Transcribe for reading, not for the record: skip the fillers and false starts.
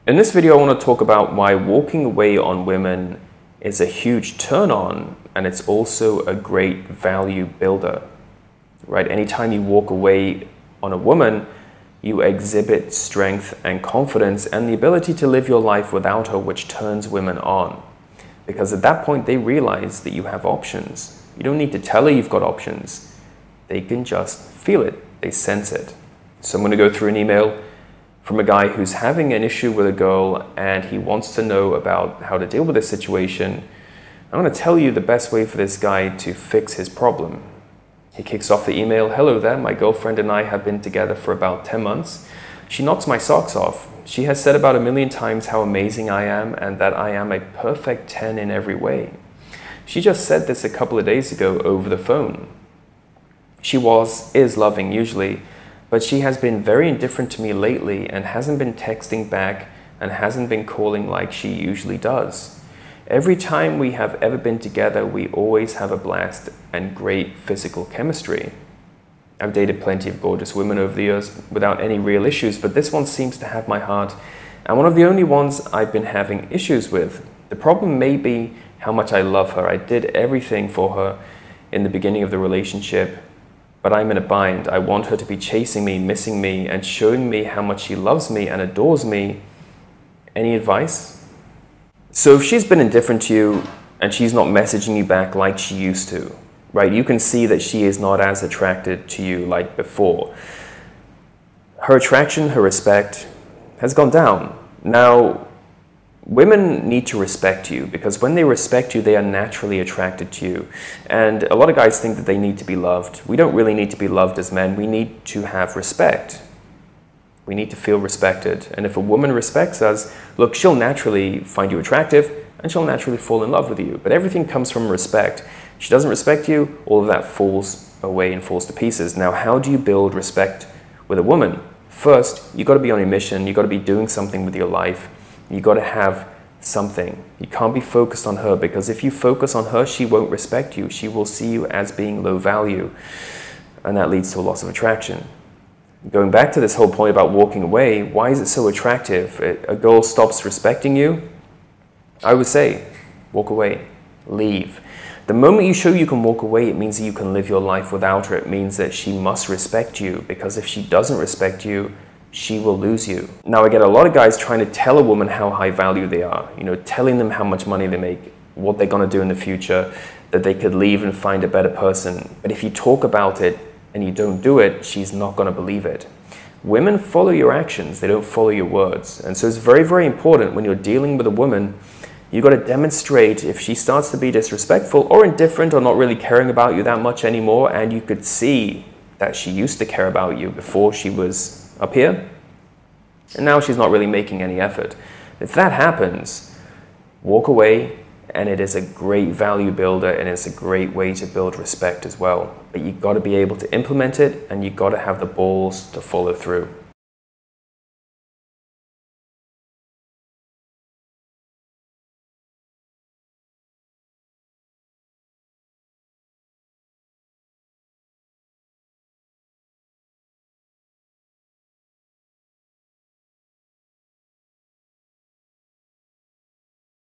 In this video, I want to talk about why walking away on women is a huge turn on, and it's also a great value builder, right? Anytime you walk away on a woman, you exhibit strength and confidence and the ability to live your life without her, which turns women on. Because at that point, they realize that you have options. You don't need to tell her you've got options. They can just feel it. They sense it. So I'm going to go through an email from a guy who's having an issue with a girl and he wants to know about how to deal with this situation. I'm going to tell you the best way for this guy to fix his problem. He kicks off the email. Hello there, my girlfriend and I have been together for about 10 months. She knocks my socks off. She has said about 1,000,000 times how amazing I am and that I am a perfect 10 in every way. She just said this a couple of days ago over the phone. She is loving usually, but she has been very indifferent to me lately and hasn't been texting back and hasn't been calling like she usually does. Every time we have ever been together, we always have a blast and great physical chemistry. I've dated plenty of gorgeous women over the years without any real issues, but this one seems to have my heart and one of the only ones I've been having issues with. The problem may be how much I love her. I did everything for her in the beginning of the relationship, but I'm in a bind. I want her to be chasing me, missing me, and showing me how much she loves me and adores me. Any advice? So if she's been indifferent to you and she's not messaging you back like she used to, right? You can see that she is not as attracted to you like before. Her attraction, her respect has gone down. Now, women need to respect you because when they respect you, they are naturally attracted to you. And a lot of guys think that they need to be loved. We don't really need to be loved as men. We need to have respect. We need to feel respected. And if a woman respects us, look, she'll naturally find you attractive and she'll naturally fall in love with you. But everything comes from respect. She doesn't respect you, all of that falls away and falls to pieces. Now, how do you build respect with a woman? First, you got to be on a mission. You got to be doing something with your life. You got to have something. You can't be focused on her because if you focus on her, she won't respect you. She will see you as being low value, and that leads to a loss of attraction. Going back to this whole point about walking away, why is it so attractive? A girl stops respecting you, I would say, walk away, leave. The moment you show you can walk away, it means that you can live your life without her. It means that she must respect you because if she doesn't respect you, she will lose you. Now, I get a lot of guys trying to tell a woman how high value they are, telling them how much money they make, what they're going to do in the future, that they could leave and find a better person. But if you talk about it and you don't do it, she's not going to believe it. Women follow your actions, they don't follow your words. And so it's very, very important when you're dealing with a woman, you've got to demonstrate if she starts to be disrespectful or indifferent or not really caring about you that much anymore, and you could see that she used to care about you before she was up here, and now she's not really making any effort. If that happens, walk away, and it is a great value builder, and it's a great way to build respect as well. But you've got to be able to implement it, and you've got to have the balls to follow through.